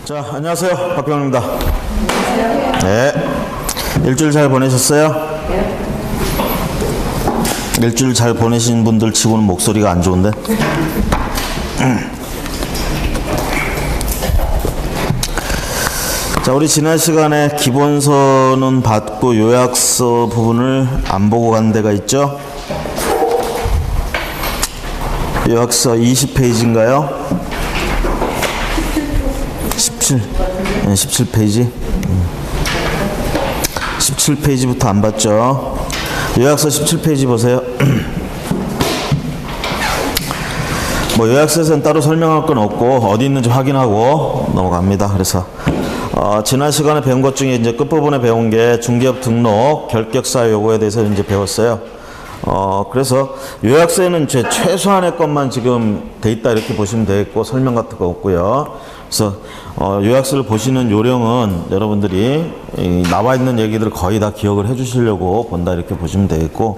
자, 안녕하세요. 박병입니다. 네. 일주일 잘 보내셨어요? 일주일 잘 보내신 분들 치고는 목소리가 안 좋은데? 자, 우리 지난 시간에 기본서는 받고 요약서 부분을 안 보고 간 데가 있죠? 요약서 20페이지인가요? 17페이지. 17페이지부터 안 봤죠? 요약서 17페이지 보세요. 뭐 요약서에서는 따로 설명할 건 없고 어디 있는지 확인하고 넘어갑니다. 그래서 지난 시간에 배운 것 중에 이제 끝부분에 배운 게 중개업 등록 결격사유 요구에 대해서 이제 배웠어요. 그래서 요약서에는 최소한의 것만 지금 돼 있다 이렇게 보시면 되겠고 설명 같은 거 없고요. 그래서 요약서를 보시는 요령은 여러분들이 나와 있는 얘기들을 거의 다 기억을 해 주시려고 본다 이렇게 보시면 되겠고,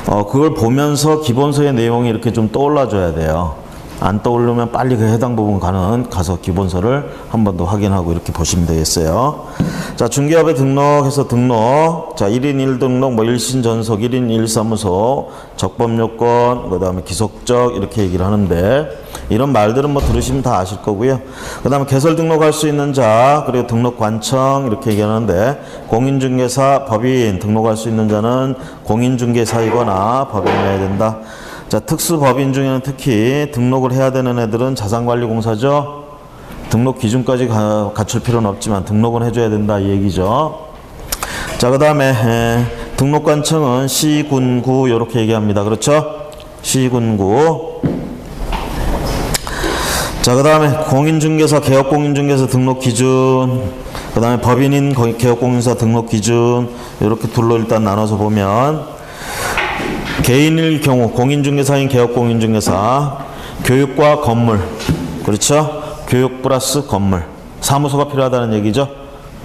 그걸 보면서 기본서의 내용이 이렇게 좀 떠올라 줘야 돼요. 안 떠오르면 빨리 그 해당 부분 가서 기본서를 한 번 더 확인하고 이렇게 보시면 되겠어요. 자, 중개업에 등록해서 등록. 자, 1인 1등록, 뭐 일신 전속, 1인 1사무소, 적법요건, 그 다음에 기속적 이렇게 얘기를 하는데, 이런 말들은 뭐 들으시면 다 아실 거고요. 그 다음에 개설 등록할 수 있는 자, 그리고 등록관청 이렇게 얘기하는데, 공인중개사, 법인 등록할 수 있는 자는 공인중개사이거나 법인이어야 된다. 자, 특수법인 중에는 특히 등록을 해야 되는 애들은 자산관리공사죠. 등록 기준까지 갖출 필요는 없지만 등록은 해줘야 된다 이 얘기죠. 자, 그 다음에 등록관청은 시, 군, 구 이렇게 얘기합니다. 그렇죠? 시, 군, 구. 자, 그 다음에 공인중개사, 개업공인중개사 등록 기준, 그 다음에 법인인 개업공인사 등록 기준 이렇게 둘로 일단 나눠서 보면, 개인일 경우 공인중개사인 개업공인중개사, 교육과 건물, 그렇죠? 교육 플러스 건물, 사무소가 필요하다는 얘기죠.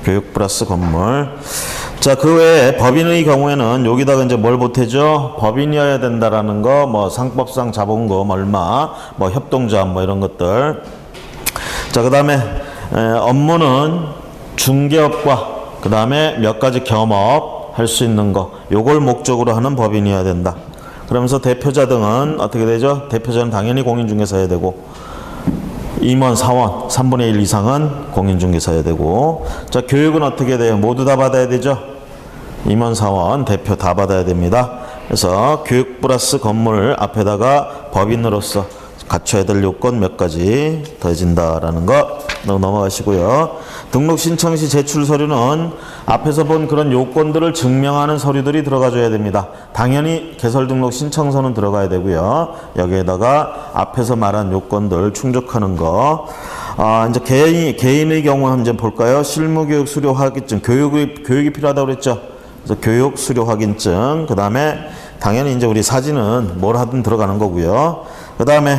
교육 플러스 건물. 자, 그 외에 법인의 경우에는 여기다가 이제 뭘 보태죠? 법인이어야 된다라는 거, 뭐 상법상 자본금 얼마, 뭐 협동조합 뭐 이런 것들. 자, 그 다음에 업무는 중개업과 그 다음에 몇 가지 겸업 할 수 있는 거, 요걸 목적으로 하는 법인이어야 된다. 그러면서 대표자 등은 어떻게 되죠? 대표자는 당연히 공인중개사여야 되고, 임원, 사원, 3분의 1 이상은 공인중개사여야 되고, 자, 교육은 어떻게 돼요? 모두 다 받아야 되죠? 임원, 사원, 대표 다 받아야 됩니다. 그래서 교육 플러스 건물 앞에다가 법인으로서 갖춰야 될 요건 몇 가지 더해진다라는 거 넘어가시고요. 등록 신청 시 제출 서류는 앞에서 본 그런 요건들을 증명하는 서류들이 들어가줘야 됩니다. 당연히 개설 등록 신청서는 들어가야 되고요. 여기에다가 앞에서 말한 요건들 충족하는 거. 이제 개인의 경우 한번 볼까요? 실무교육 수료 확인증, 교육이 필요하다고 그랬죠. 그래서 교육 수료 확인증. 그 다음에 당연히 이제 우리 사진은 뭘 하든 들어가는 거고요. 그 다음에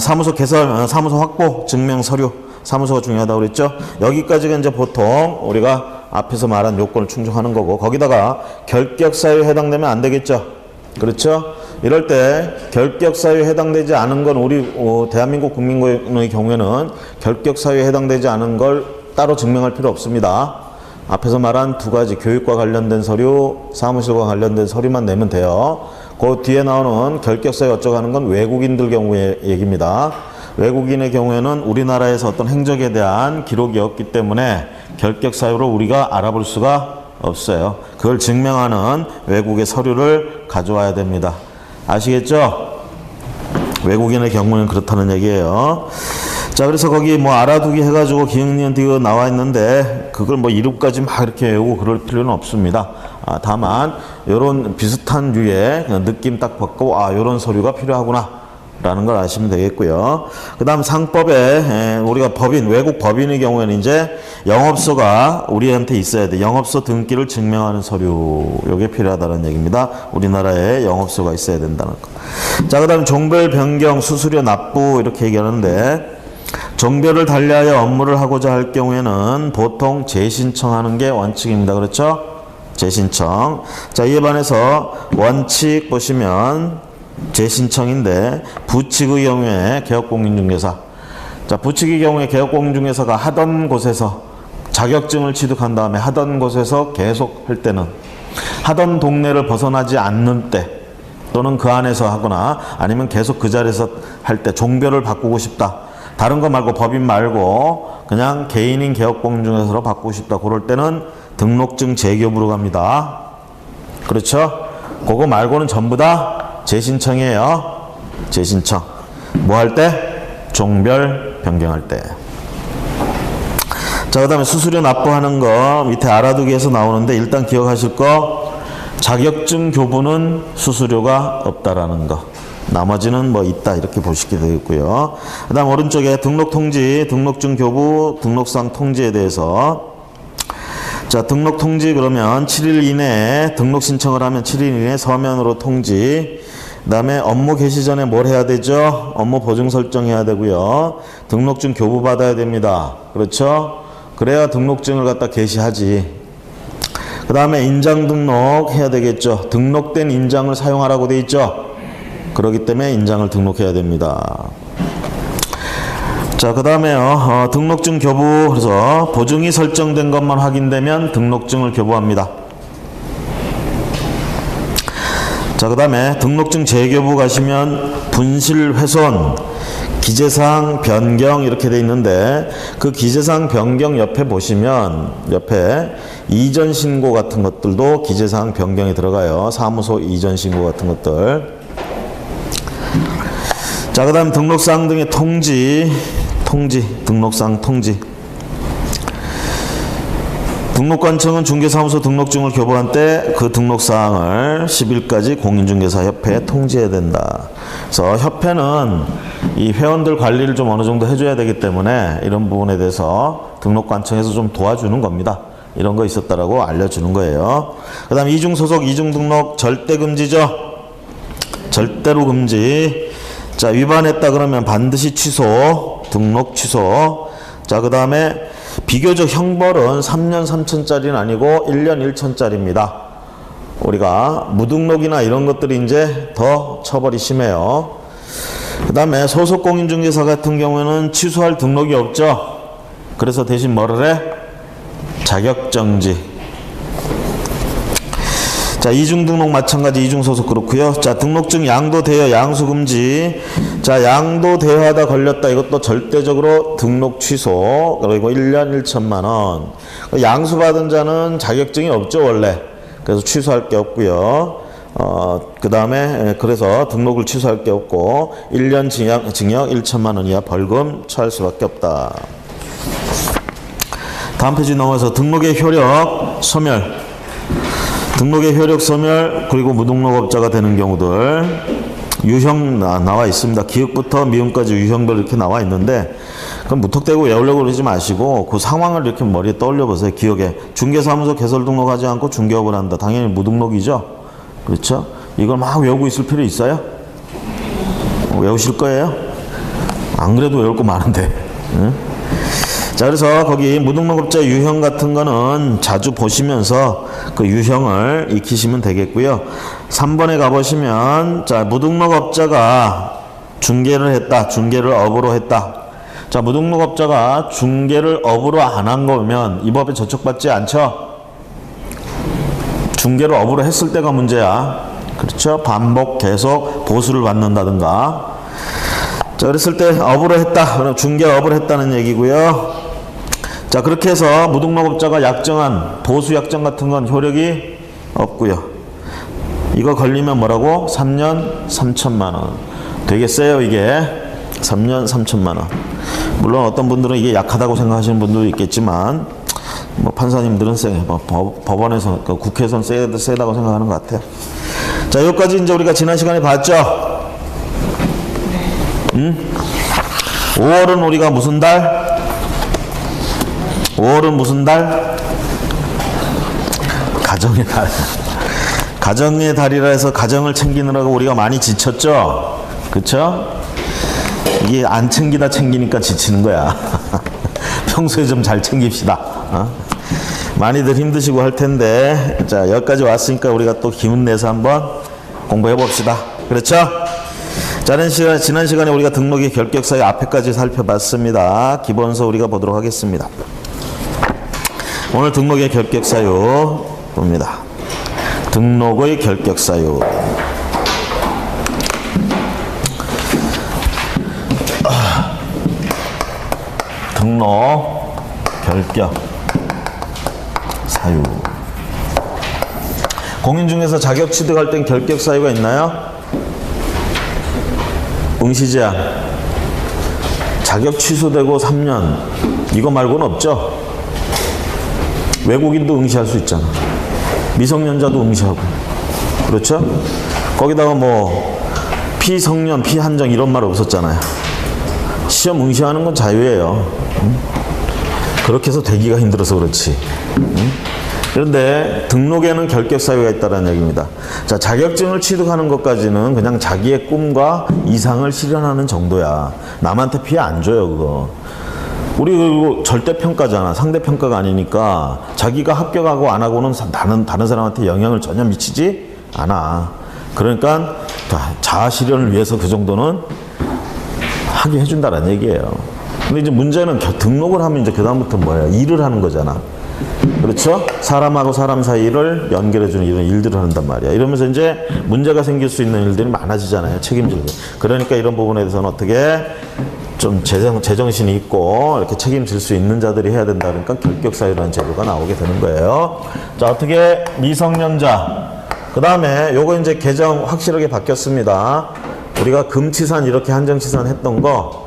사무소 개설, 사무소 확보 증명 서류, 사무소가 중요하다고 그랬죠. 여기까지가 이제 보통 우리가 앞에서 말한 요건을 충족하는 거고, 거기다가 결격사유에 해당되면 안 되겠죠. 그렇죠? 이럴 때 결격사유에 해당되지 않은 건 우리 대한민국 국민의 경우에는 결격사유에 해당되지 않은 걸 따로 증명할 필요 없습니다. 앞에서 말한 두 가지 교육과 관련된 서류, 사무실과 관련된 서류만 내면 돼요. 그 뒤에 나오는 결격사유 어쩌고 하는 건 외국인들 경우의 얘기입니다. 외국인의 경우에는 우리나라에서 어떤 행적에 대한 기록이 없기 때문에 결격사유를 우리가 알아볼 수가 없어요. 그걸 증명하는 외국의 서류를 가져와야 됩니다. 아시겠죠? 외국인의 경우는 그렇다는 얘기예요. 자, 그래서 거기 뭐 알아두기 해가지고 기억니은 뒤가 나와 있는데 그걸 뭐 이름까지 막 이렇게 외우고 그럴 필요는 없습니다. 다만 요런 비슷한 류의 느낌 딱 받고 요런 서류가 필요하구나 라는 걸 아시면 되겠고요. 그 다음 상법에 우리가 외국 법인의 경우에는 이제 영업소가 우리한테 있어야 돼. 영업소 등기를 증명하는 서류, 요게 필요하다는 얘기입니다. 우리나라에 영업소가 있어야 된다는 거. 자, 그 다음 종별 변경, 수수료 납부 이렇게 얘기하는데, 종별을 달리하여 업무를 하고자 할 경우에는 보통 재신청하는 게 원칙입니다. 그렇죠? 재신청. 자, 이에 반해서 원칙 보시면 재신청인데, 부칙의 경우에 개업공인중개사, 자, 부칙의 경우에 개업공인중개사가 하던 곳에서 자격증을 취득한 다음에 하던 곳에서 계속 할 때는, 하던 동네를 벗어나지 않는 때, 또는 그 안에서 하거나 아니면 계속 그 자리에서 할 때 종별을 바꾸고 싶다. 다른 거 말고 법인 말고 그냥 개인인 개업공인중개사로 바꾸고 싶다. 그럴 때는 등록증 재교부로 갑니다. 그렇죠? 그거 말고는 전부 다 재신청이에요. 재신청. 뭐 할 때? 종별 변경할 때. 자, 그 다음에 수수료 납부하는 거 밑에 알아두기에서 나오는데 일단 기억하실 거, 자격증 교부는 수수료가 없다라는 거. 나머지는 뭐 있다 이렇게 보시게 되겠고요. 그 다음 오른쪽에 등록통지, 등록증 교부, 등록상 통지에 대해서, 자, 등록통지 그러면 7일 이내에 등록 신청을 하면 7일 이내에 서면으로 통지. 그 다음에 업무 개시 전에 뭘 해야 되죠? 업무 보증 설정해야 되고요. 등록증 교부 받아야 됩니다. 그렇죠? 그래야 등록증을 갖다 개시하지. 그 다음에 인장 등록 해야 되겠죠. 등록된 인장을 사용하라고 돼 있죠. 그렇기 때문에 인장을 등록해야 됩니다. 자, 그 다음에요. 등록증 교부. 그래서 보증이 설정된 것만 확인되면 등록증을 교부합니다. 자, 그 다음에 등록증 재교부 가시면 분실 훼손, 기재사항 변경 이렇게 돼 있는데, 그 기재사항 변경 옆에 보시면 옆에 이전 신고 같은 것들도 기재사항 변경에 들어가요. 사무소 이전 신고 같은 것들. 자, 그 다음 등록사항 등의 통지, 등록사항 통지. 등록관청은 중개사무소 등록증을 교부한 때 그 등록사항을 10일까지 공인중개사협회에 통지해야 된다. 그래서 협회는 이 회원들 관리를 좀 어느 정도 해줘야 되기 때문에 이런 부분에 대해서 등록관청에서 좀 도와주는 겁니다. 이런 거 있었다라고 알려주는 거예요. 그 다음 이중소속, 이중등록 절대 금지죠. 절대로 금지. 자, 위반했다 그러면 반드시 취소, 등록 취소. 자, 그 다음에 비교적 형벌은 3년 3천짜리는 아니고 1년 1천짜리입니다. 우리가 무등록이나 이런 것들이 이제 더 처벌이 심해요. 그 다음에 소속공인중개사 같은 경우에는 취소할 등록이 없죠. 그래서 대신 뭐를 해? 자격정지. 자, 이중등록 마찬가지, 이중소속 그렇고요. 자, 등록증 양도대여, 양수금지. 자, 양도대여하다 걸렸다. 이것도 절대적으로 등록 취소. 그리고 1년 1천만 원. 양수받은 자는 자격증이 없죠, 원래. 그래서 취소할 게 없고요. 그 다음에 그래서 등록을 취소할 게 없고 1년 징역 1천만 원 이하 벌금 처할 수밖에 없다. 다음 페이지 넘어서 등록의 효력, 소멸. 등록의 효력 소멸, 그리고 무등록업자가 되는 경우들 유형 나와 있습니다. 기역부터 미음까지 유형별 이렇게 나와 있는데, 그럼 무턱대고 외우려고 그러지 마시고 그 상황을 이렇게 머리에 떠올려 보세요. 기억에 중개사무소 개설 등록하지 않고 중개업을 한다. 당연히 무등록이죠. 그렇죠? 이걸 막 외우고 있을 필요 있어요? 외우실 거예요? 안 그래도 외울 거 많은데. 응? 자, 그래서 거기 무등록업자 유형 같은 거는 자주 보시면서 그 유형을 익히시면 되겠고요. 3번에 가보시면, 자, 무등록업자가 중개를 했다. 중개를 업으로 했다. 자, 무등록업자가 중개를 업으로 안 한 거면 이 법에 저촉받지 않죠? 중개를 업으로 했을 때가 문제야. 그렇죠? 반복, 계속, 보수를 받는다든가. 자, 그랬을 때 업으로 했다. 그럼 중개업을 했다는 얘기고요. 자, 그렇게 해서 무등록업자가 약정한 보수 약정 같은 건 효력이 없고요. 이거 걸리면 뭐라고? 3년 3천만 원. 되게 세요, 이게. 3년 3천만 원. 물론 어떤 분들은 이게 약하다고 생각하시는 분도 있겠지만, 뭐 판사님들은 법원에서, 국회에서는 세다고 생각하는 것 같아요. 자, 여기까지 이제 우리가 지난 시간에 봤죠? 5월은 우리가 무슨 달? 5월은 무슨 달? 가정의 달. 가정의 달이라 해서 가정을 챙기느라고 우리가 많이 지쳤죠? 그쵸? 이게 안 챙기다 챙기니까 지치는 거야. 평소에 좀 잘 챙깁시다. 많이들 힘드시고 할 텐데, 자, 여기까지 왔으니까 우리가 또 기운 내서 한번 공부해 봅시다. 그렇죠? 지난 시간에 우리가 등록의 결격 사유 앞에까지 살펴봤습니다. 기본서 우리가 보도록 하겠습니다. 오늘 등록의 결격 사유 봅니다. 등록의 결격 사유. 등록 결격 사유. 공인중개사 자격 취득할 땐 결격 사유가 있나요? 응시제한. 자격 취소되고 3년. 이거 말고는 없죠? 외국인도 응시할 수 있잖아. 미성년자도 응시하고. 그렇죠? 거기다가 뭐 피성년, 피한정 이런 말 없었잖아요. 시험 응시하는 건 자유예요. 그렇게 해서 되기가 힘들어서 그렇지. 그런데 등록에는 결격 사유가 있다는 얘기입니다. 자, 자격증을 취득하는 것까지는 그냥 자기의 꿈과 이상을 실현하는 정도야. 남한테 피해 안 줘요, 그거. 우리 그리고 절대평가잖아. 상대평가가 아니니까 자기가 합격하고 안 하고는 다른 사람한테 영향을 전혀 미치지 않아. 그러니까 자아 실현을 위해서 그 정도는 하게 해준다는 얘기예요. 근데 이제 문제는 등록을 하면 이제 그다음부터 뭐예요? 일을 하는 거잖아. 그렇죠? 사람하고 사람 사이를 연결해주는 이런 일들을 한단 말이야. 이러면서 이제 문제가 생길 수 있는 일들이 많아지잖아요. 책임질 때. 그러니까 이런 부분에 대해서는 어떻게 좀 제정신이 있고 이렇게 책임질 수 있는 자들이 해야 된다. 그러니까 결격사유라는 제도가 나오게 되는 거예요. 자, 어떻게 미성년자. 그 다음에 요거 이제 개정 확실하게 바뀌었습니다. 우리가 금치산 이렇게 한정치산 했던 거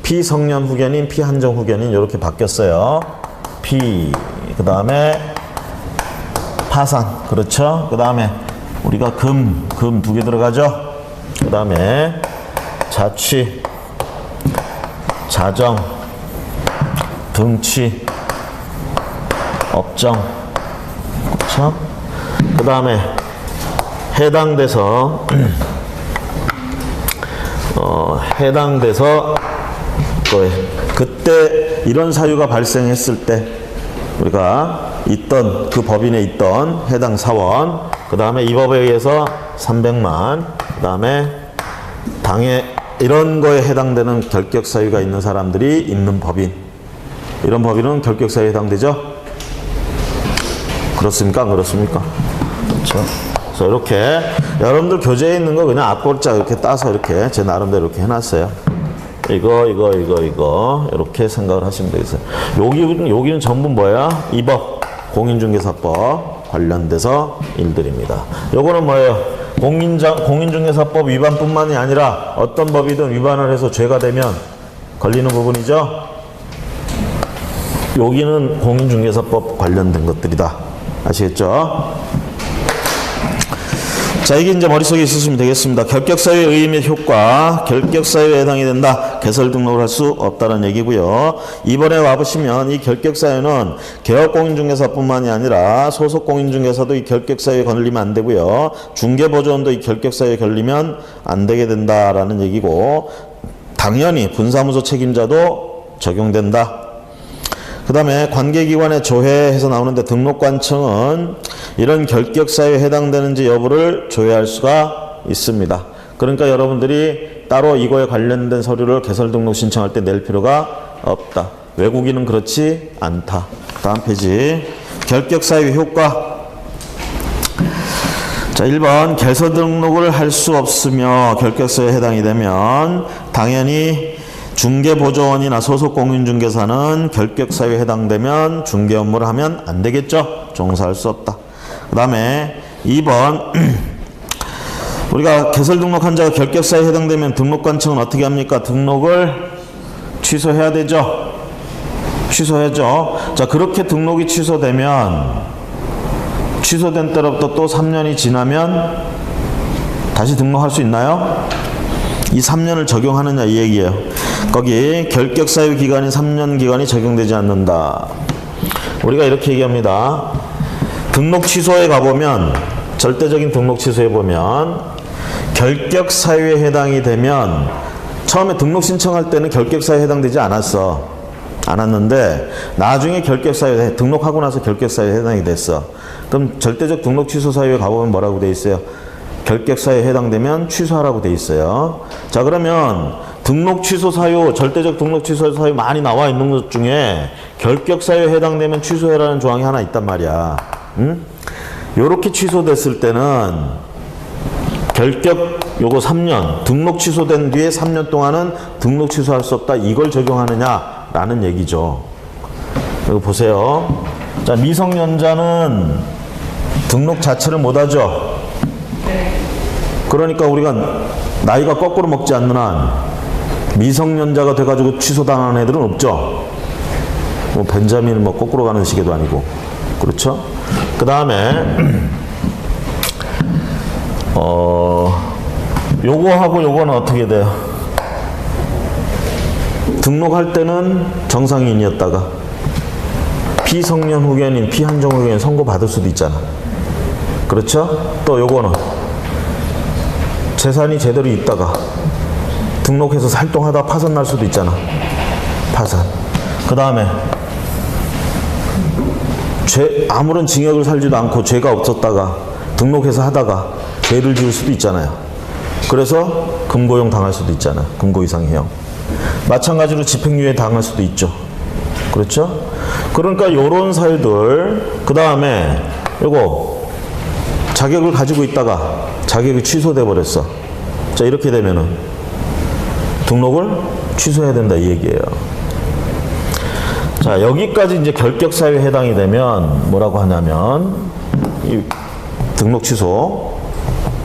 피성년 후견인, 피한정 후견인 이렇게 바뀌었어요. 그 다음에 파산. 그렇죠? 그 다음에 우리가 금 두 개 들어가죠? 그 다음에 자취, 자정, 등취, 업정. 그렇죠? 그 다음에 해당돼서 그때 이런 사유가 발생했을 때 우리가 있던 그 법인에 있던 해당 사원, 그 다음에 이 법에 의해서 300만, 그 다음에 당해 이런 거에 해당되는 결격 사유가 있는 사람들이 있는 법인, 이런 법인은 결격 사유에 해당되죠? 그렇습니까? 안 그렇습니까? 그렇죠. 그래서 이렇게 여러분들 교재에 있는 거 그냥 앞글자 이렇게 따서 이렇게 제 나름대로 이렇게 해놨어요. 이거 이렇게 생각을 하시면 되겠어요. 여기는 전부 뭐야? 이 법, 공인중개사법 관련돼서 일들입니다. 요거는 뭐예요? 공인중개사법 위반뿐만이 아니라 어떤 법이든 위반을 해서 죄가 되면 걸리는 부분이죠. 여기는 공인중개사법 관련된 것들이다. 아시겠죠? 자, 이게 이제 머릿속에 있으시면 되겠습니다. 결격사유의 의의 및 효과, 결격사유에 해당이 된다. 개설 등록을 할 수 없다는 얘기고요. 이번에 와보시면 이 결격사유는 개업공인중개사뿐만이 아니라 소속공인중개사도 이 결격사유에 걸리면 안 되고요. 중개보조원도 이 결격사유에 걸리면 안 되게 된다라는 얘기고, 당연히 분사무소 책임자도 적용된다. 그 다음에 관계기관의 조회해서 나오는데 등록관청은 이런 결격사유에 해당되는지 여부를 조회할 수가 있습니다. 그러니까 여러분들이 따로 이거에 관련된 서류를 개설 등록 신청할 때 낼 필요가 없다. 외국인은 그렇지 않다. 다음 페이지. 결격사유 효과. 자, 1번 개설 등록을 할 수 없으며 결격사유에 해당이 되면 당연히 중개보조원이나 소속공인중개사는 결격사유에 해당되면 중개 업무를 하면 안 되겠죠? 종사할 수 없다. 그 다음에 2번 우리가 개설 등록한 자가 결격사유에 해당되면 등록관청은 어떻게 합니까? 등록을 취소해야 되죠? 취소해야죠. 자, 그렇게 등록이 취소되면 취소된 때로부터 또 3년이 지나면 다시 등록할 수 있나요? 이 3년을 적용하느냐 이 얘기예요. 거기 결격사유 기간인 3년 기간이 적용되지 않는다. 우리가 이렇게 얘기합니다. 등록 취소에 가보면 절대적인 등록 취소에 보면 결격사유에 해당이 되면 처음에 등록 신청할 때는 결격사유에 해당되지 않았는데 나중에 결격사유에 등록하고 나서 결격사유에 해당이 됐어. 그럼 절대적 등록 취소 사유에 가보면 뭐라고 돼 있어요? 결격 사유에 해당되면 취소하라고 돼 있어요. 자, 그러면 등록 취소 사유, 절대적 등록 취소 사유 많이 나와 있는 것 중에 결격 사유에 해당되면 취소해라는 조항이 하나 있단 말이야. 응? 요렇게 취소됐을 때는 결격 요거 3년, 등록 취소된 뒤에 3년 동안은 등록 취소할 수 없다. 이걸 적용하느냐라는 얘기죠. 이거 보세요. 자, 미성년자는 등록 자체를 못하죠. 그러니까 우리가 나이가 거꾸로 먹지 않는 한 미성년자가 돼가지고 취소당하는 애들은 없죠. 뭐 벤자민은 뭐 거꾸로 가는 시계도 아니고. 그렇죠? 그 다음에 요거하고 요거는 어떻게 돼요? 등록할 때는 정상인이었다가 피성년 후견인, 피한정 후견인 선고받을 수도 있잖아. 그렇죠? 또 요거는 재산이 제대로 있다가 등록해서 활동하다 파산 날 수도 있잖아. 파산. 그 다음에 아무런 징역을 살지도 않고 죄가 없었다가 등록해서 하다가 죄를 지을 수도 있잖아요. 그래서 금고형 당할 수도 있잖아. 금고 이상형. 마찬가지로 집행유예 당할 수도 있죠. 그렇죠? 그러니까 요런 사유들, 그 다음에 요거 자격을 가지고 있다가 자격이 취소돼 버렸어. 자, 이렇게 되면은 등록을 취소해야 된다 이 얘기예요. 자, 여기까지 이제 결격 사유에 해당이 되면 뭐라고 하냐면 이 등록 취소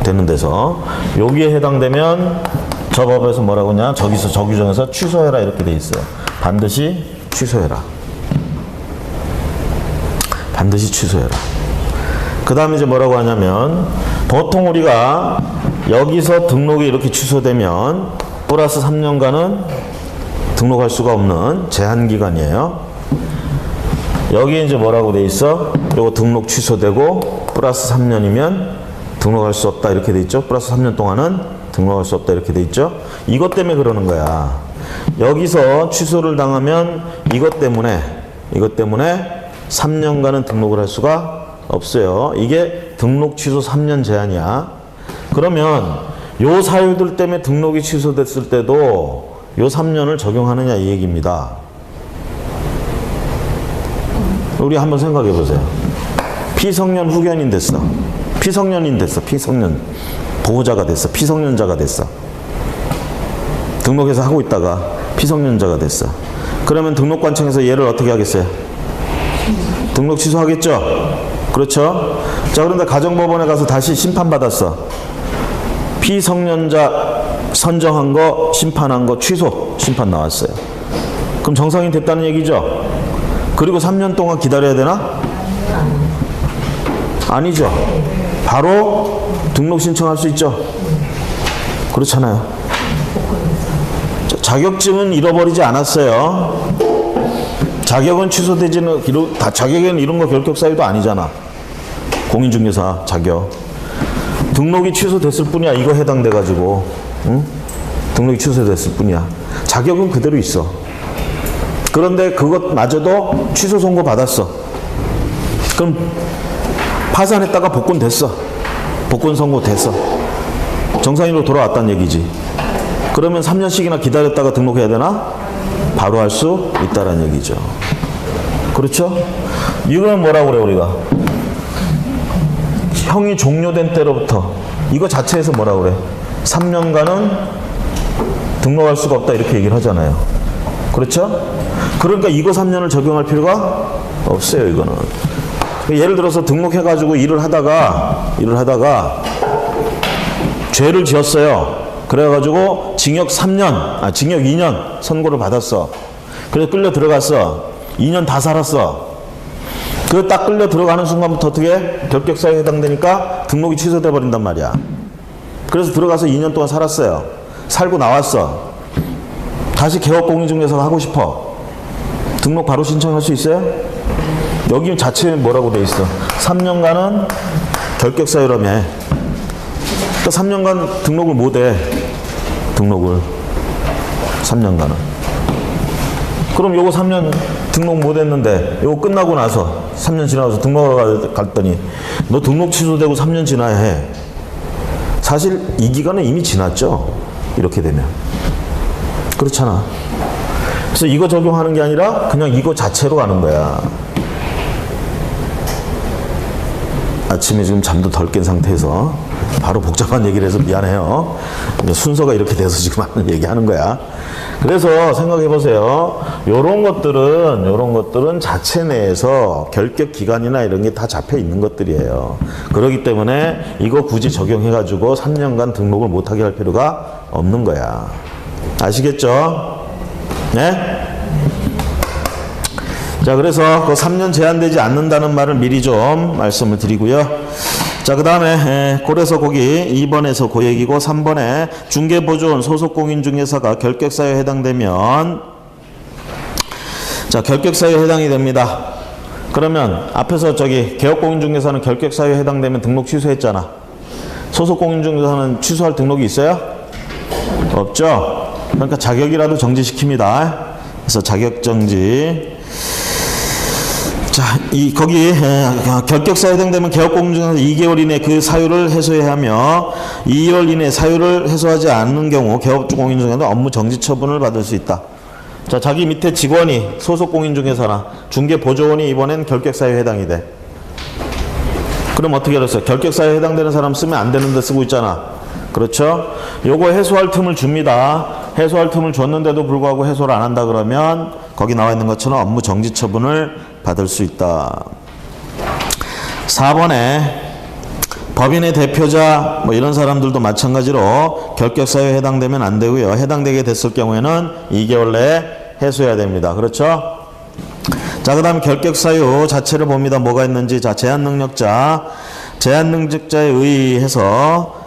되는 데서 여기에 해당되면 저 법에서 뭐라고 하냐, 저기서 저 규정에서 취소해라 이렇게 돼 있어요. 반드시 취소해라. 반드시 취소해라. 그 다음에 이제 뭐라고 하냐면 보통 우리가 여기서 등록이 이렇게 취소되면 플러스 3년간은 등록할 수가 없는 제한기간이에요. 여기에 이제 뭐라고 돼 있어? 요거 등록 취소되고 플러스 3년이면 등록할 수 없다 이렇게 돼 있죠. 플러스 3년 동안은 등록할 수 없다 이렇게 돼 있죠. 이것 때문에 그러는 거야. 여기서 취소를 당하면 이것 때문에 3년간은 등록을 할 수가 없어요. 이게 등록 취소 3년 제한이야. 그러면 요 사유들 때문에 등록이 취소됐을 때도 요 3년을 적용하느냐 이 얘기입니다. 우리 한번 생각해 보세요. 피성년 후견인 됐어. 피성년인 됐어. 피성년 보호자가 됐어. 피성년자가 됐어. 등록해서 하고 있다가 피성년자가 됐어. 그러면 등록관청에서 얘를 어떻게 하겠어요? 등록 취소하겠죠? 그렇죠? 자, 그런데 가정법원에 가서 다시 심판받았어. 피성년자 선정한 거, 심판한 거 취소, 심판 나왔어요. 그럼 정상인 됐다는 얘기죠? 그리고 3년 동안 기다려야 되나? 아니죠. 바로 등록 신청할 수 있죠. 그렇잖아요. 자격증은 잃어버리지 않았어요. 자격은 취소되지는, 자격에는 이런 거 결격 사유도 아니잖아. 공인중개사 자격. 등록이 취소됐을 뿐이야. 이거 해당돼가지고. 응? 등록이 취소됐을 뿐이야. 자격은 그대로 있어. 그런데 그것마저도 취소 선고 받았어. 그럼 파산했다가 복권 됐어. 복권 선고 됐어. 정상인으로 돌아왔다는 얘기지. 그러면 3년씩이나 기다렸다가 등록해야 되나? 바로 할 수 있다는 얘기죠. 그렇죠? 이건 뭐라고 그래 우리가? 형이 종료된 때로부터 이거 자체에서 뭐라고 그래? 3년간은 등록할 수가 없다 이렇게 얘기를 하잖아요. 그렇죠? 그러니까 이거 3년을 적용할 필요가 없어요. 이거는. 예를 들어서 등록해가지고 일을 하다가 죄를 지었어요. 그래가지고 징역 3년, 징역 2년 선고를 받았어. 그래서 끌려 들어갔어. 2년 다 살았어. 그 딱 끌려 들어가는 순간부터 어떻게? 결격사유에 해당되니까 등록이 취소돼 버린단 말이야. 그래서 들어가서 2년 동안 살았어요. 살고 나왔어. 다시 개업공인중개사가 하고 싶어. 등록 바로 신청할 수 있어요? 여기 자체에 뭐라고 돼 있어? 3년간은 결격사유라며. 그러니까 3년간 등록을 못해. 등록을 3년간은. 그럼 요거 3년 등록 못했는데 요거 끝나고 나서 3년 지나서 등록하러 갔더니 너 등록 취소되고 3년 지나야 해. 사실 이 기간은 이미 지났죠. 이렇게 되면. 그렇잖아. 그래서 이거 적용하는 게 아니라 그냥 이거 자체로 가는 거야. 아침에 지금 잠도 덜 깬 상태에서 바로 복잡한 얘기를 해서 미안해요. 순서가 이렇게 돼서 지금 하는 얘기하는 거야. 그래서 생각해 보세요. 요런 것들은 자체 내에서 결격 기간이나 이런 게 다 잡혀 있는 것들이에요. 그렇기 때문에 이거 굳이 적용해 가지고 3년간 등록을 못하게 할 필요가 없는 거야. 아시겠죠? 네? 자, 그래서 그 3년 제한되지 않는다는 말을 미리 좀 말씀을 드리고요. 자, 그 다음에 그래서 거기 2번에서 그 얘기고 3번에 중개보조원 소속공인중개사가 결격사유에 해당되면, 자, 결격사유에 해당이 됩니다. 그러면 앞에서 저기 개업공인중개사는 결격사유에 해당되면 등록 취소했잖아. 소속공인중개사는 취소할 등록이 있어요? 없죠? 그러니까 자격이라도 정지시킵니다. 그래서 자격정지. 자, 거기 결격사유에 해당되면 개업공인중개사는 2개월 이내 그 사유를 해소해야 하며 2개월 이내 사유를 해소하지 않는 경우 개업공인중개사는 업무 정지 처분을 받을 수 있다. 자, 자기 밑에 직원이 소속공인중개사나 중개보조원이 이번엔 결격사유에 해당이 돼. 그럼 어떻게 알았어요? 결격사유에 해당되는 사람 쓰면 안 되는데 쓰고 있잖아. 그렇죠? 요거 해소할 틈을 줍니다. 해소할 틈을 줬는데도 불구하고 해소를 안 한다 그러면 거기 나와 있는 것처럼 업무 정지 처분을 받을 수 있다. 4번에 법인의 대표자 뭐 이런 사람들도 마찬가지로 결격사유에 해당되면 안 되고요. 해당되게 됐을 경우에는 2개월 내에 해소해야 됩니다. 그렇죠? 자, 그 다음 결격사유 자체를 봅니다. 뭐가 있는지. 자, 제한능력자에 의해서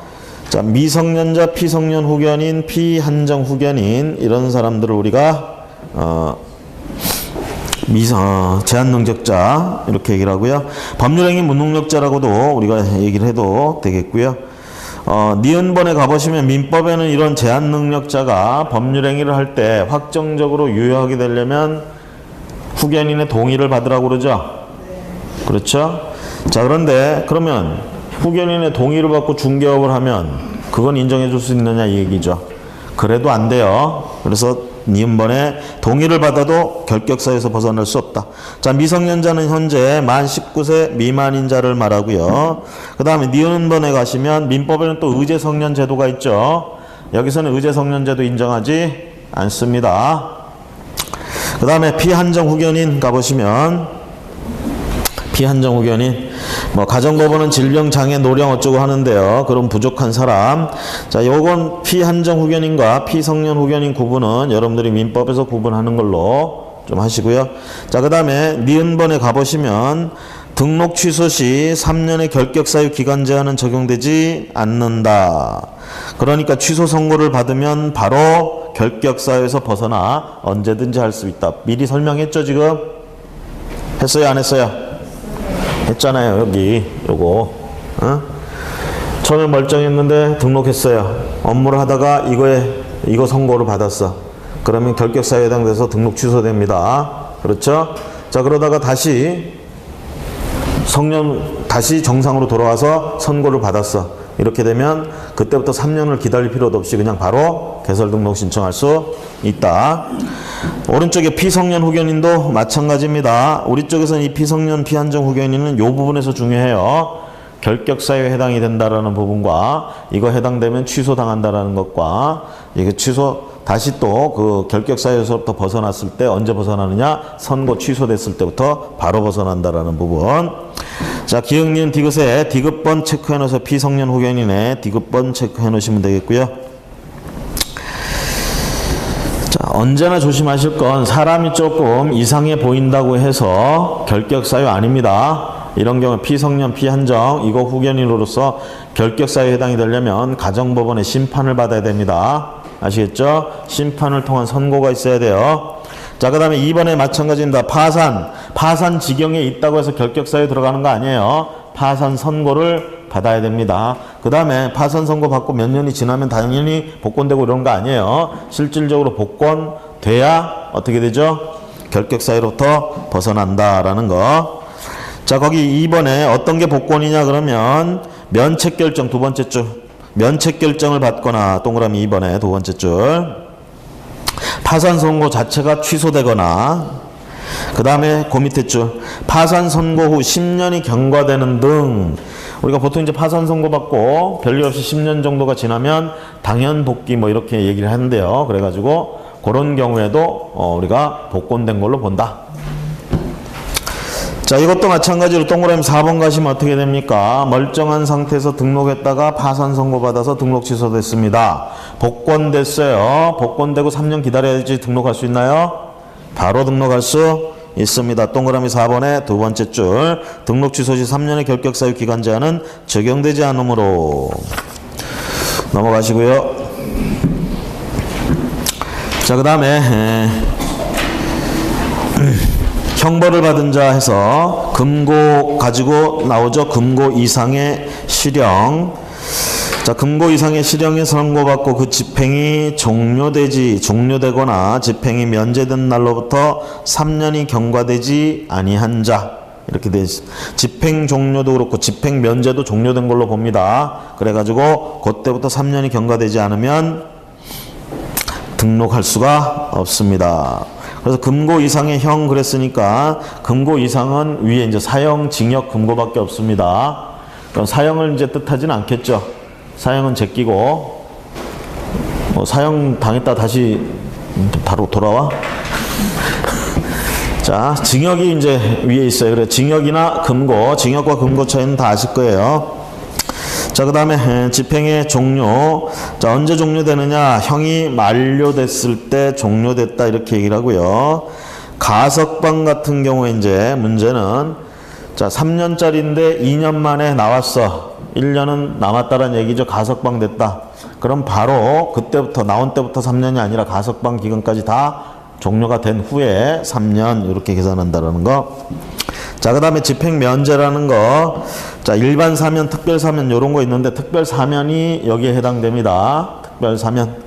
자, 미성년자, 피성년 후견인, 피한정 후견인 이런 사람들을 우리가 제한능력자 이렇게 얘기를 하고요. 법률행위 무능력자라고도 우리가 얘기를 해도 되겠고요. 니은번에 가보시면 민법에는 이런 제한능력자가 법률행위를 할 때 확정적으로 유효하게 되려면 후견인의 동의를 받으라고 그러죠. 그렇죠? 자, 그런데 그러면 후견인의 동의를 받고 중개업을 하면 그건 인정해 줄 수 있느냐 이 얘기죠. 그래도 안 돼요. 그래서 니은번에 동의를 받아도 결격사유에서 벗어날 수 없다. 자, 미성년자는 현재 만 19세 미만인 자를 말하고요. 그 다음에 니은번에 가시면 민법에는 또 의제성년 제도가 있죠. 여기서는 의제성년제도 인정하지 않습니다. 그 다음에 피한정 후견인 가보시면 피한정 후견인 뭐 가정법원은 질병, 장애, 노령 어쩌고 하는데요. 그런 부족한 사람. 자, 요건 피한정 후견인과 피성년 후견인 구분은 여러분들이 민법에서 구분하는 걸로 좀 하시고요. 자, 그 다음에 니은번에 가보시면 등록 취소 시 3년의 결격사유 기간 제한은 적용되지 않는다. 그러니까 취소 선고를 받으면 바로 결격사유에서 벗어나 언제든지 할 수 있다. 미리 설명했죠, 지금? 했어요, 안 했어요? 했잖아요. 여기 요거 처음에 멀쩡했는데 등록했어요. 업무를 하다가 이거 선고를 받았어. 그러면 결격사유에 해당돼서 등록 취소됩니다. 그렇죠? 자, 그러다가 다시 정상으로 돌아와서 선고를 받았어. 이렇게 되면 그때부터 3년을 기다릴 필요도 없이 그냥 바로 개설 등록 신청할 수 있다. 오른쪽에 피성년 후견인도 마찬가지입니다. 우리 쪽에서는 이 피성년 피한정 후견인은 이 부분에서 중요해요. 결격사유에 해당이 된다라는 부분과 이거 해당되면 취소당한다라는 것과 이게 다시 또 그 결격사유에서부터 벗어났을 때 언제 벗어나느냐? 선고 취소됐을 때부터 바로 벗어난다라는 부분. 자, 기억니은 디귿에 디귿번 체크해 놓으세요. 피성년 후견인의 디귿번 체크해 놓으시면 되겠고요. 자, 언제나 조심하실 건 사람이 조금 이상해 보인다고 해서 결격사유 아닙니다. 이런 경우 피성년 피한정 이거 후견인으로서 결격사유에 해당이 되려면 가정법원의 심판을 받아야 됩니다. 아시겠죠? 심판을 통한 선고가 있어야 돼요. 자, 그 다음에 2번에 마찬가지입니다. 파산 지경에 있다고 해서 결격사유에 들어가는 거 아니에요. 파산 선고를 받아야 됩니다. 그 다음에 파산 선고 받고 몇 년이 지나면 당연히 복권되고 이런 거 아니에요. 실질적으로 복권돼야 어떻게 되죠? 결격사유로부터 벗어난다라는 거. 자, 거기 2번에 어떤 게 복권이냐 그러면 면책 결정 두 번째 줄. 면책 결정을 받거나 동그라미 2번에 두 번째 줄 파산 선고 자체가 취소되거나 그 다음에 그 밑에 줄 파산 선고 후 10년이 경과되는 등 우리가 보통 이제 파산 선고 받고 별일 없이 10년 정도가 지나면 당연 복귀 뭐 이렇게 얘기를 하는데요. 그래가지고 그런 경우에도 우리가 복권된 걸로 본다. 자, 이것도 마찬가지로 동그라미 4번 가시면 어떻게 됩니까? 멀쩡한 상태에서 등록했다가 파산 선고받아서 등록 취소됐습니다. 복권됐어요. 복권되고 3년 기다려야지 등록할 수 있나요? 바로 등록할 수 있습니다. 동그라미 4번의 두 번째 줄 등록 취소 시 3년의 결격 사유 기간 제한은 적용되지 않으므로 넘어가시고요. 자, 그 다음에 형벌을 받은 자 해서 금고 가지고 나오죠. 금고 이상의 실형. 자, 금고 이상의 실형에 선고받고 그 집행이 종료되거나 집행이 면제된 날로부터 3년이 경과되지 아니한 자. 이렇게 돼 있습니다. 집행 종료도 그렇고 집행 면제도 종료된 걸로 봅니다. 그래가지고 그때부터 3년이 경과되지 않으면 등록할 수가 없습니다. 그래서 금고 이상의 형 그랬으니까 금고 이상은 위에 이제 사형, 징역, 금고밖에 없습니다. 그럼 사형을 이제 뜻하지는 않겠죠. 사형은 제끼고 사형 당했다 다시 바로 돌아와. 자, 징역이 이제 위에 있어요. 그래 징역이나 금고, 징역과 금고 차이는 다 아실 거예요. 자, 그 다음에 집행의 종료. 자, 언제 종료되느냐? 형이 만료됐을 때 종료됐다 이렇게 얘기를 하고요. 가석방 같은 경우에 이제 문제는 자 3년짜리인데 2년 만에 나왔어. 1년은 남았다라는 얘기죠. 가석방 됐다. 그럼 바로 그때부터 나온 때부터 3년이 아니라 가석방 기간까지 다 종료가 된 후에 3년 이렇게 계산한다라는 거. 자, 그 다음에 집행면제라는 거. 자, 일반 사면, 특별 사면 요런 거 있는데 특별 사면이 여기에 해당됩니다. 특별 사면.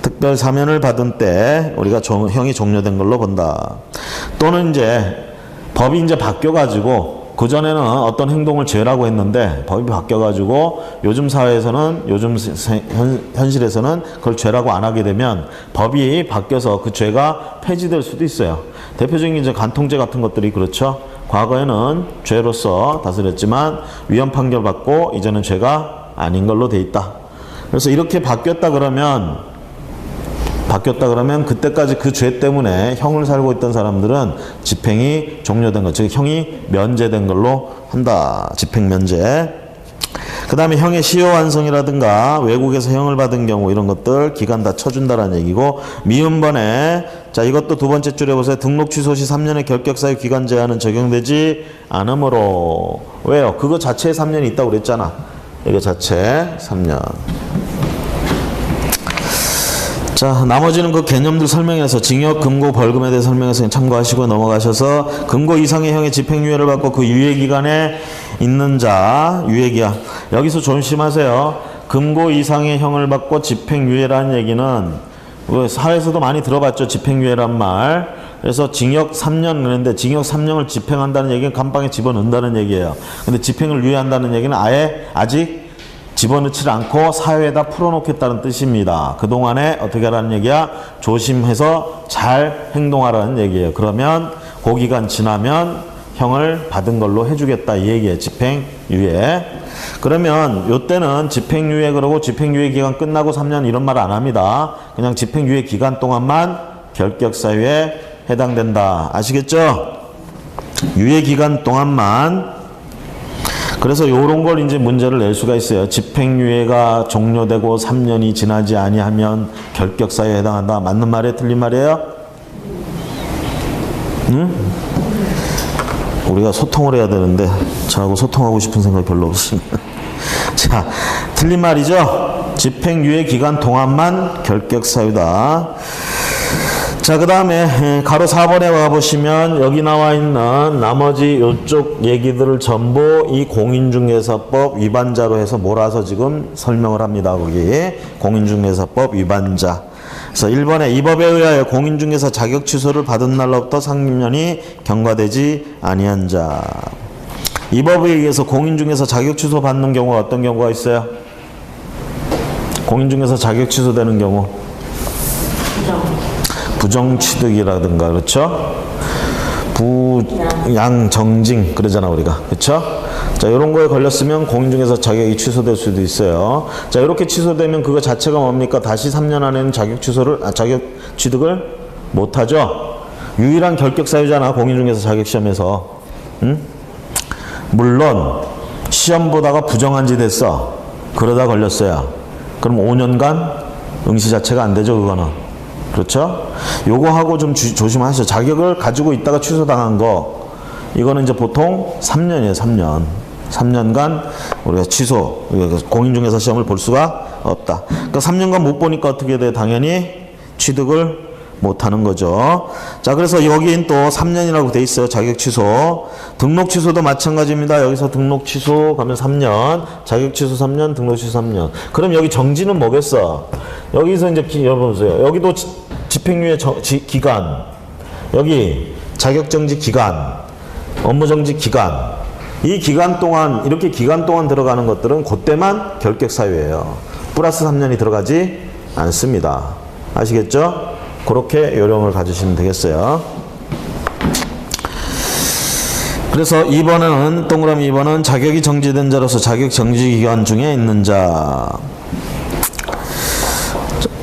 특별 사면을 받은 때 우리가 형이 종료된 걸로 본다. 또는 이제 법이 이제 바뀌어가지고 그전에는 어떤 행동을 죄라고 했는데 법이 바뀌어가지고 요즘 사회에서는 요즘 현실에서는 그걸 죄라고 안 하게 되면 법이 바뀌어서 그 죄가 폐지될 수도 있어요. 대표적인 이제 간통죄 같은 것들이 그렇죠. 과거에는 죄로서 다스렸지만 위헌 판결 받고 이제는 죄가 아닌 걸로 돼 있다. 그래서 이렇게 바뀌었다 그러면 그때까지 그 죄 때문에 형을 살고 있던 사람들은 집행이 종료된 것, 즉 형이 면제된 걸로 한다. 집행면제. 그 다음에 형의 시효 완성이라든가 외국에서 형을 받은 경우 이런 것들 기간 다 쳐준다라는 얘기고 미음번에 자 이것도 두 번째 줄에 보세요. 등록 취소 시 3년의 결격사유 기간 제한은 적용되지 않으므로. 왜요? 그거 자체에 3년이 있다고 그랬잖아. 이거 자체 3년. 자, 나머지는 그 개념들 설명해서 징역, 금고, 벌금에 대해 설명해서 참고하시고 넘어가셔서 금고 이상의 형의 집행유예를 받고 그 유예기간에 있는 자, 유예기간. 여기서 조심하세요. 금고 이상의 형을 받고 집행유예라는 얘기는 사회에서도 많이 들어봤죠. 집행유예란 말. 그래서 징역 3년 그랬는데 징역 3년을 집행한다는 얘기는 감방에 집어넣는다는 얘기예요. 근데 집행을 유예한다는 얘기는 아예 아직 집어넣지 않고 사회에다 풀어놓겠다는 뜻입니다. 그동안에 어떻게 하라는 얘기야? 조심해서 잘 행동하라는 얘기예요. 그러면 그 기간 지나면 형을 받은 걸로 해주겠다 이 얘기예요. 집행유예. 그러면 요때는 집행유예 그러고 집행유예 기간 끝나고 3년 이런 말 안 합니다. 그냥 집행유예 기간 동안만 결격사유에 해당된다. 아시겠죠? 유예 기간 동안만. 그래서 요런 걸 이제 문제를 낼 수가 있어요. 집행유예가 종료되고 3년이 지나지 아니하면 결격사유에 해당한다. 맞는 말이에요? 틀린 말이에요? 응? 우리가 소통을 해야 되는데 저하고 소통하고 싶은 생각이 별로 없습니다. 자, 틀린 말이죠? 집행유예 기간 동안만 결격사유다. 자, 그 다음에 가로 4번에 와보시면 여기 나와 있는 나머지 요쪽 얘기들을 전부 이 공인중개사법 위반자로 해서 몰아서 지금 설명을 합니다. 거기 공인중개사법 위반자. 그래서 1번에 이 법에 의하여 공인중개사 자격 취소를 받은 날로부터 상임년이 경과되지 아니한 자. 이 법에 의해서 공인중개사 자격 취소 받는 경우가 어떤 경우가 있어요? 공인중개사 자격 취소되는 경우 부정취득이라든가, 그렇죠? 부양정징 그러잖아 우리가, 그렇죠? 자, 이런 거에 걸렸으면 공인중개사 자격이 취소될 수도 있어요. 자, 이렇게 취소되면 그거 자체가 뭡니까? 다시 3년 안에는 자격 취득을 못하죠. 유일한 결격 사유잖아, 공인중개사 자격시험에서. 응? 물론 시험 보다가 부정한지 됐어. 그러다 걸렸어요. 그럼 5년간 응시 자체가 안 되죠, 그거는. 그렇죠? 요거 하고 좀 조심하시죠. 자격을 가지고 있다가 취소당한 거, 이거는 이제 보통 3년이에요, 3년. 3년간 우리가 공인중개사 시험을 볼 수가 없다. 그러니까 3년간 못 보니까 어떻게 돼? 당연히 취득을 못하는 거죠. 자, 그래서 여긴 또 3년이라고 돼 있어요. 자격 취소. 등록 취소도 마찬가지입니다. 여기서 등록 취소 가면 3년, 자격 취소 3년, 등록 취소 3년. 그럼 여기 정지는 뭐겠어? 여기서 이제 여러분 보세요. 여기도 집행유예 기간, 여기 자격 정지 기간, 업무 정지 기간. 이 기간 동안, 이렇게 기간 동안 들어가는 것들은 그때만 결격 사유예요. 플러스 3년이 들어가지 않습니다. 아시겠죠? 그렇게 요령을 가지시면 되겠어요. 그래서 2번은, 동그라미 2번은 자격이 정지된 자로서 자격 정지 기간 중에 있는 자.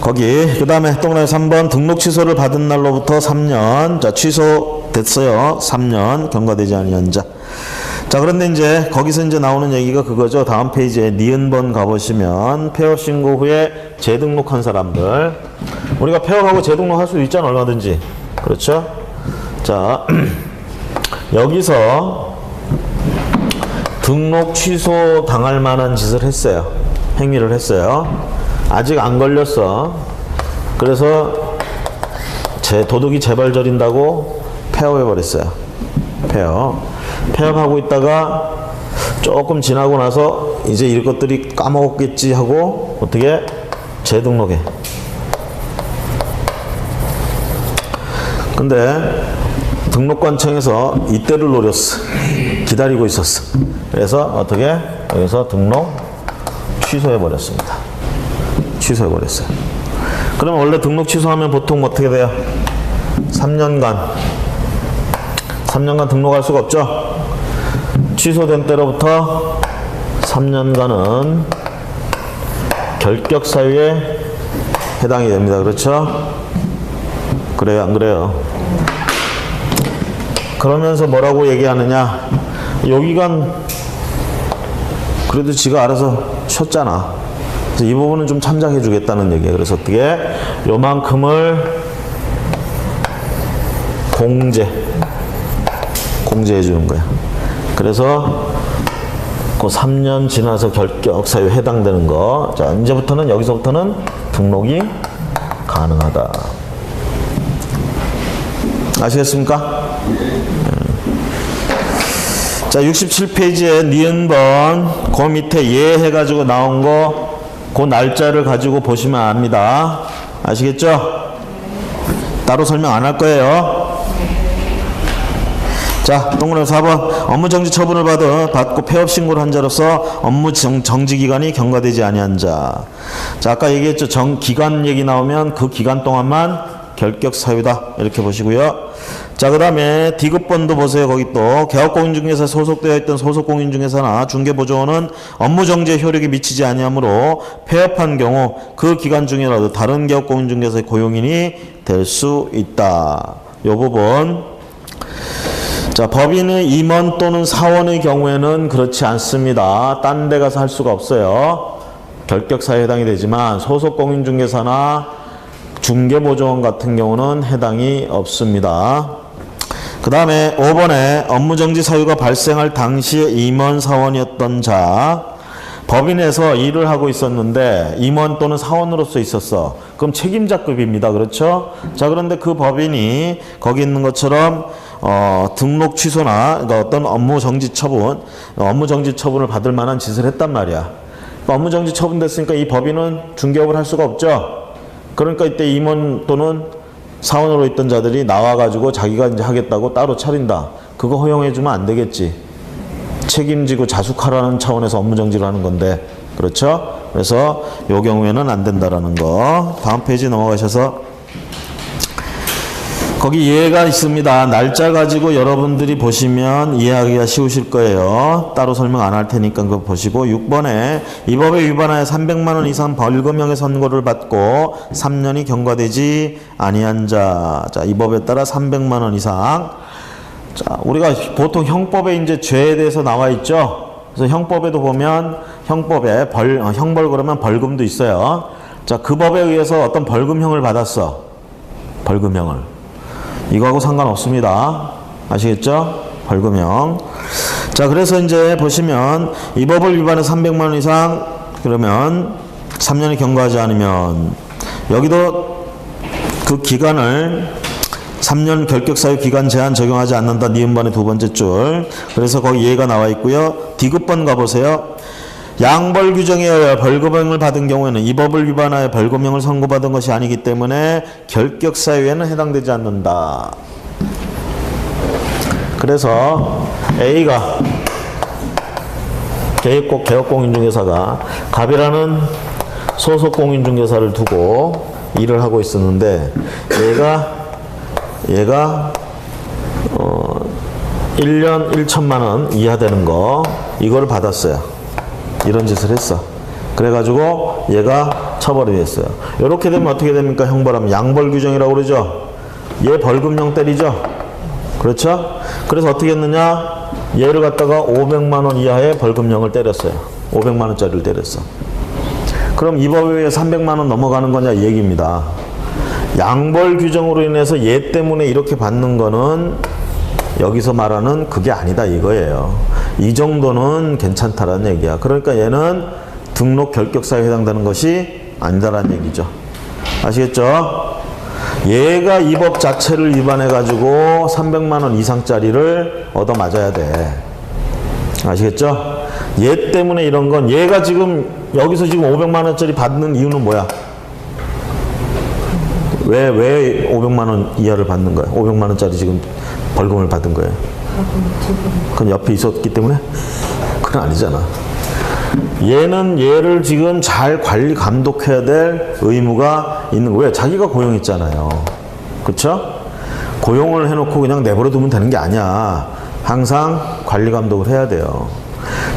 거기, 그 다음에 동그라미 3번 등록 취소를 받은 날로부터 3년. 자, 취소됐어요. 3년 경과되지 아니한 자. 자, 그런데 이제 거기서 이제 나오는 얘기가 그거죠. 다음 페이지에 니은번 가보시면 폐업 신고 후에 재등록한 사람들, 우리가 폐업하고 재등록할 수 있잖아, 얼마든지. 그렇죠? 자, 여기서 등록 취소 당할 만한 짓을 했어요. 행위를 했어요. 아직 안 걸렸어. 그래서 도둑이 재발 저린다고 폐업해버렸어요. 폐업하고 있다가 조금 지나고 나서 이제 이런 것들이 까먹었겠지 하고 어떻게 재등록해. 근데 등록관청에서 이때를 노렸어. 기다리고 있었어. 그래서 어떻게 여기서 등록 취소해버렸습니다. 취소해버렸어요. 그럼 원래 등록 취소하면 보통 어떻게 돼요? 3년간 등록할 수가 없죠. 취소된 때로부터 3년간은 결격 사유에 해당이 됩니다. 그렇죠? 그래요, 안 그래요? 그러면서 뭐라고 얘기하느냐? 요 기간 그래도 지가 알아서 쉬었잖아. 그래서 이 부분은 좀 참작해 주겠다는 얘기예요. 그래서 어떻게 요만큼을 공제해 주는 거야. 그래서 그 3년 지나서 결격 사유에 해당되는 거. 자, 이제부터는 여기서부터는 등록이 가능하다. 아시겠습니까? 자, 67페이지에 니은번 그 밑에 예 해가지고 나온 거 그 날짜를 가지고 보시면 압니다. 아시겠죠? 따로 설명 안 할 거예요. 자, 동그라미 4번 업무 정지 처분을 받고 폐업 신고를 한 자로서 업무 정지 기간이 경과되지 아니한 자. 자, 아까 얘기했죠. 기간 얘기 나오면 그 기간 동안만 결격 사유다. 이렇게 보시고요. 자, 그 다음에 D급번도 보세요. 거기 또 개업공인중개사에 소속되어 있던 소속공인중개사나 중개보조원은 업무정지에 효력이 미치지 아니하므로 폐업한 경우 그 기간 중이라도 다른 개업공인중개사의 고용인이 될 수 있다. 요 부분. 자, 법인의 임원 또는 사원의 경우에는 그렇지 않습니다. 딴 데 가서 할 수가 없어요. 결격사유에 해당이 되지만 소속공인중개사나 중개보조원 같은 경우는 해당이 없습니다. 그 다음에 5번에 업무정지 사유가 발생할 당시에 임원 사원이었던 자, 법인에서 일을 하고 있었는데 임원 또는 사원으로서 있었어. 그럼 책임자급입니다. 그렇죠? 자, 그런데 그 법인이 거기 있는 것처럼 등록 취소나 그러니까 어떤 업무정지 처분을 받을 만한 짓을 했단 말이야. 업무정지 처분됐으니까 이 법인은 중개업을 할 수가 없죠. 그러니까 이때 임원 또는 사원으로 있던 자들이 나와가지고 자기가 이제 하겠다고 따로 차린다. 그거 허용해주면 안 되겠지. 책임지고 자숙하라는 차원에서 업무정지를 하는 건데. 그렇죠? 그래서 요 경우에는 안 된다라는 거. 다음 페이지 넘어가셔서 거기 예가 있습니다. 날짜 가지고 여러분들이 보시면 이해하기가 쉬우실 거예요. 따로 설명 안 할 테니까 그거 보시고 6번에 이 법에 위반하여 300만 원 이상 벌금형의 선고를 받고 3년이 경과되지 아니한 자. 자, 이 법에 따라 300만 원 이상. 자, 우리가 보통 형법에 이제 죄에 대해서 나와 있죠. 그래서 형법에도 보면 형법에 형벌 그러면 벌금도 있어요. 자, 그 법에 의해서 어떤 벌금형을 받았어. 벌금형을. 이거하고 상관없습니다. 아시겠죠? 벌금형. 자, 그래서 이제 보시면 이 법을 위반해 300만 원 이상 그러면 3년이 경과하지 않으면 여기도 그 기간을 3년 결격사유 기간 제한 적용하지 않는다. 니은번의 두 번째 줄. 그래서 거기 예가 나와 있고요. 디귿번 가보세요. 양벌 규정에 의하여 벌금형을 받은 경우에는 이 법을 위반하여 벌금형을 선고받은 것이 아니기 때문에 결격사유에는 해당되지 않는다. 그래서 A가 개업공인중개사가 갑이라는 소속공인중개사를 두고 일을 하고 있었는데 얘가 1년 1천만 원 이하 되는 거 이거를 받았어요. 이런 짓을 했어. 그래가지고 얘가 처벌이 됐어요. 이렇게 되면 어떻게 됩니까? 형벌하면 양벌 규정이라고 그러죠. 얘 벌금형 때리죠. 그렇죠? 그래서 어떻게 했느냐? 얘를 갖다가 500만 원 이하의 벌금형을 때렸어요. 500만 원짜리를 때렸어. 그럼 이 법에 의해 300만 원 넘어가는 거냐 이 얘기입니다. 양벌 규정으로 인해서 얘 때문에 이렇게 받는 거는 여기서 말하는 그게 아니다 이거예요. 이 정도는 괜찮다라는 얘기야. 그러니까 얘는 등록 결격사유에 해당되는 것이 아니다라는 얘기죠. 아시겠죠? 얘가 이 법 자체를 위반해 가지고 300만 원 이상짜리를 얻어 맞아야 돼. 아시겠죠? 얘 때문에 이런 건 얘가 지금 여기서 지금 500만 원짜리 받는 이유는 뭐야? 왜 500만 원 이하를 받는 거야? 500만 원짜리 지금 벌금을 받은 거예요. 그건 옆에 있었기 때문에? 그건 아니잖아. 얘는 얘를 지금 잘 관리 감독해야 될 의무가 있는 거예요. 왜? 자기가 고용했잖아요. 그쵸? 고용을 해놓고 그냥 내버려 두면 되는 게 아니야. 항상 관리 감독을 해야 돼요.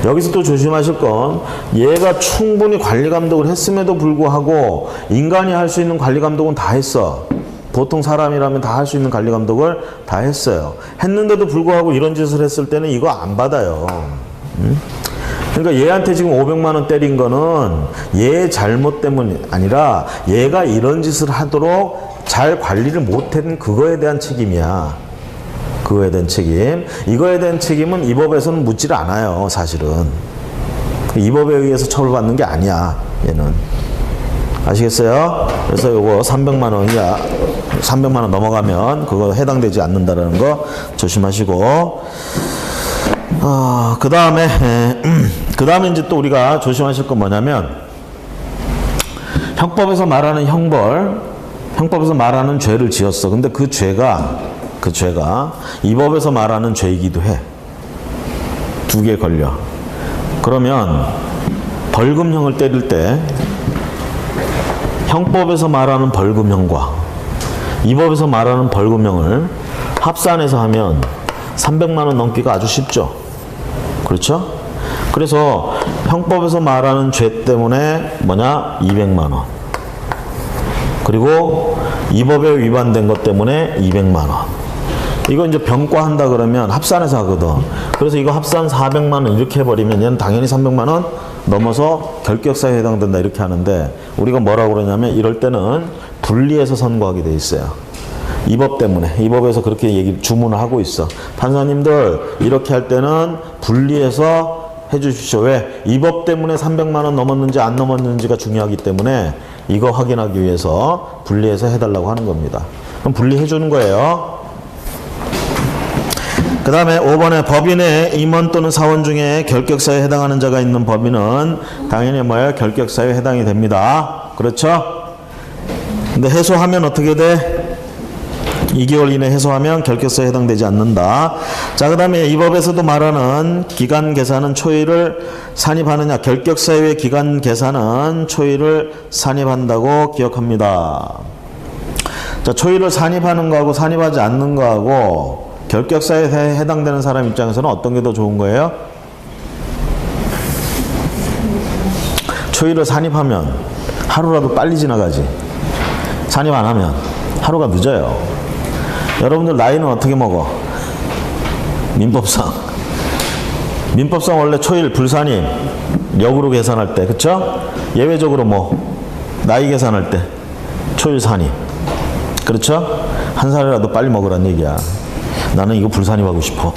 여기서 또 조심하실 건 얘가 충분히 관리 감독을 했음에도 불구하고 인간이 할 수 있는 관리 감독은 다 했어. 보통 사람이라면 다 할 수 있는 관리 감독을 다 했어요. 했는데도 불구하고 이런 짓을 했을 때는 이거 안 받아요. 그러니까 얘한테 지금 500만 원 때린 거는 얘 잘못 때문이 아니라 얘가 이런 짓을 하도록 잘 관리를 못한 그거에 대한 책임이야. 그거에 대한 책임. 이거에 대한 책임은 이 법에서는 묻지를 않아요. 사실은. 이 법에 의해서 처벌받는 게 아니야. 얘는. 아시겠어요? 그래서 요거 300만 원 이하 300만 원 넘어가면 그거 해당되지 않는다라는 거 조심하시고 그 다음에 이제 또 우리가 조심하실 건 뭐냐면 형법에서 말하는 형법에서 말하는 죄를 지었어. 근데 그 죄가 이 법에서 말하는 죄이기도 해. 두 개 걸려. 그러면 벌금형을 때릴 때 형법에서 말하는 벌금형과 이 법에서 말하는 벌금형을 합산해서 하면 300만 원 넘기가 아주 쉽죠. 그렇죠? 그래서 형법에서 말하는 죄 때문에 뭐냐? 200만 원. 그리고 이 법에 위반된 것 때문에 200만 원. 이거 이제 병과한다 그러면 합산해서 하거든. 그래서 이거 합산 400만 원 이렇게 해버리면 얘는 당연히 300만 원 넘어서 결격사유에 해당된다 이렇게 하는데 우리가 뭐라고 그러냐면 이럴 때는 분리해서 선고하게 돼 있어요. 이 법 때문에. 이 법에서 그렇게 주문을 하고 있어. 판사님들 이렇게 할 때는 분리해서 해주십시오. 왜? 이 법 때문에 300만 원 넘었는지 안 넘었는지가 중요하기 때문에 이거 확인하기 위해서 분리해서 해달라고 하는 겁니다. 그럼 분리해 주는 거예요. 그 다음에 5번에 법인의 임원 또는 사원 중에 결격사유에 해당하는 자가 있는 법인은 당연히 뭐예요? 결격사유에 해당이 됩니다. 그렇죠? 근데 해소하면 어떻게 돼? 2개월 이내 해소하면 결격사유에 해당되지 않는다. 자, 그 다음에 이 법에서도 말하는 기간 계산은 초일을 산입하느냐, 결격사유의 기간 계산은 초일을 산입한다고 기억합니다. 자, 초일을 산입하는 거하고 산입하지 않는 거하고 결격사유에 해당되는 사람 입장에서는 어떤 게 더 좋은 거예요? 초일을 산입하면 하루라도 빨리 지나가지. 산입 안 하면 하루가 늦어요. 여러분들 나이는 어떻게 먹어? 민법상 원래 초일 불산입 역으로 계산할 때, 그쵸? 예외적으로 뭐 나이 계산할 때 초일 산입, 그렇죠? 한 살이라도 빨리 먹으란 얘기야. 나는 이거 불산입하고 싶어.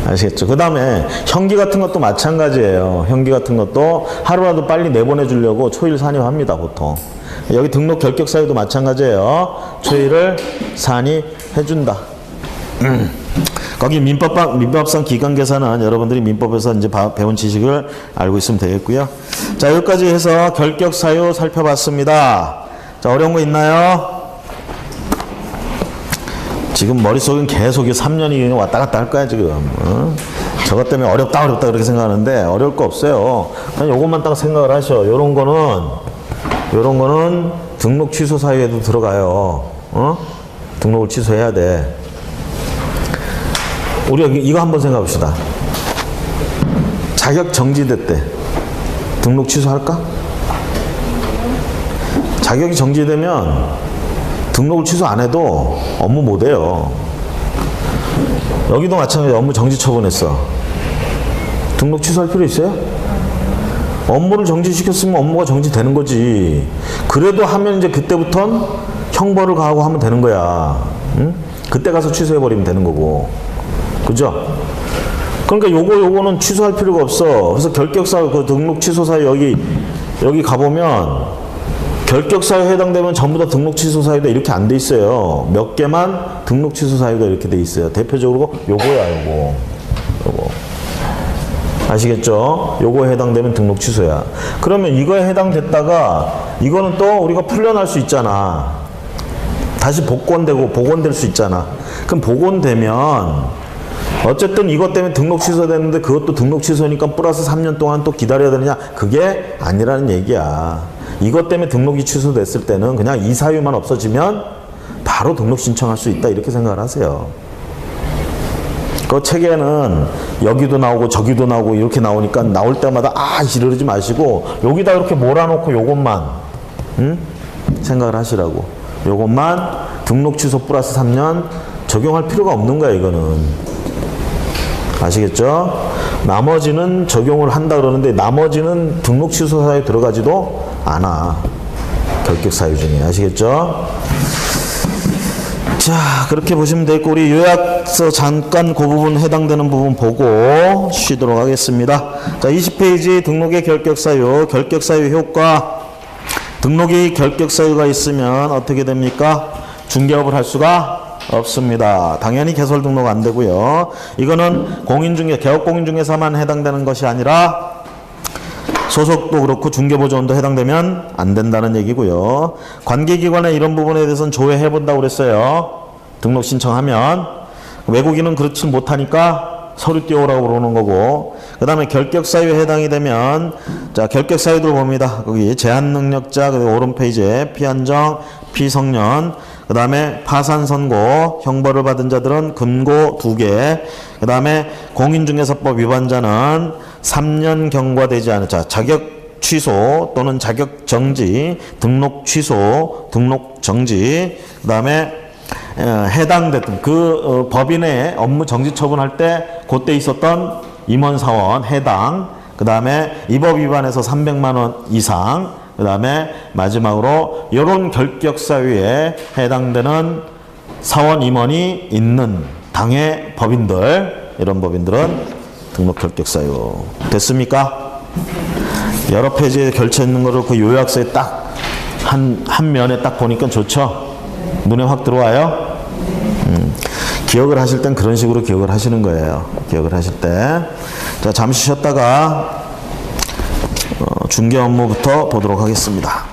아시겠죠? 그 다음에 형기 같은 것도 마찬가지예요. 형기 같은 것도 하루라도 빨리 내보내주려고 초일 산입합니다, 보통. 여기 등록 결격사유도 마찬가지예요. 초일을 산입해준다. 거기 민법상 기간 계산은 여러분들이 민법에서 이제 배운 지식을 알고 있으면 되겠고요. 자, 여기까지 해서 결격사유 살펴봤습니다. 자, 어려운 거 있나요? 지금 머릿속은 계속 3년이 왔다 갔다 할 거야, 지금. 저것 때문에 어렵다 그렇게 생각하는데 어려울 거 없어요. 그냥 요것만 딱 생각을 하셔. 요런 거는 등록 취소 사유에도 들어가요. 등록을 취소해야 돼. 우리가 이거 한번 생각해 봅시다. 자격 정지됐대. 등록 취소할까? 자격이 정지되면 등록을 취소 안 해도 업무 못 해요. 여기도 마찬가지로 업무 정지 처분했어. 등록 취소할 필요 있어요? 업무를 정지시켰으면 업무가 정지되는 거지. 그래도 하면 이제 그때부터는 형벌을 가하고 하면 되는 거야. 응? 그때 가서 취소해버리면 되는 거고. 그죠? 그러니까 요거는 취소할 필요가 없어. 그래서 결격사유, 그 등록 취소 사유 여기 가보면 결격사유에 해당되면 전부 다 등록 취소 사유가 이렇게 안 돼 있어요. 몇 개만 등록 취소 사유가 이렇게 돼 있어요. 대표적으로 요거야, 요거. 아시겠죠? 요거에 해당되면 등록 취소야. 그러면 이거에 해당됐다가 이거는 또 우리가 풀려날 수 있잖아. 다시 복원될 수 있잖아. 그럼 복원되면 어쨌든 이것 때문에 등록 취소됐는데 그것도 등록 취소니까 플러스 3년 동안 또 기다려야 되느냐? 그게 아니라는 얘기야. 이것 때문에 등록이 취소됐을 때는 그냥 이 사유만 없어지면 바로 등록 신청할 수 있다, 이렇게 생각을 하세요. 그 책에는 여기도 나오고 저기도 나오고 이렇게 나오니까 나올 때마다 이러지 마시고 여기다 이렇게 몰아놓고 요것만 생각을 하시라고. 요것만 등록 취소 플러스 3년 적용할 필요가 없는 거야, 이거는. 아시겠죠? 나머지는 적용을 한다 그러는데 나머지는 등록 취소 사유에 들어가지도 않아. 결격 사유 중에. 아시겠죠? 자, 그렇게 보시면 되고 우리 요약서 잠깐 그 부분 해당되는 부분 보고 쉬도록 하겠습니다. 자, 20페이지 등록의 결격 사유 효과. 등록이 결격 사유가 있으면 어떻게 됩니까? 중개업을 할 수가 없습니다. 당연히 개설 등록 안 되고요. 이거는 공인중개, 개업공인중개사만 해당되는 것이 아니라 소속도 그렇고 중개보조원도 해당되면 안 된다는 얘기고요. 관계기관에 이런 부분에 대해서는 조회해본다고 그랬어요. 등록 신청하면. 외국인은 그렇지 못하니까 서류 띄워오라고 그러는 거고. 그 다음에 결격사유에 해당이 되면, 자, 결격사유들 봅니다. 거기 제한능력자, 그리고 오른 페이지에 피한정, 피성년, 그 다음에 파산선고, 형벌을 받은 자들은 금고 2개, 그 다음에 공인중개사법 위반자는 3년 경과되지 않은, 자, 자격 취소 또는 자격 정지, 등록 취소, 등록 정지, 그 다음에 해당됐던 법인의 업무 정지 처분할 때 그때 있었던 임원사원 해당, 그 다음에 이 법 위반에서 300만 원 이상, 그 다음에 마지막으로 이런 결격사유에 해당되는 사원 임원이 있는 당의 법인들, 이런 법인들은 등록 결격사유. 됐습니까? 여러 페이지에 걸쳐 있는 거를 그 요약서에 딱 한 면에 딱 보니까 좋죠? 눈에 확 들어와요? 기억을 하실 땐 그런 식으로 기억을 하시는 거예요. 기억을 하실 때. 자, 잠시 쉬었다가 중개 업무부터 보도록 하겠습니다.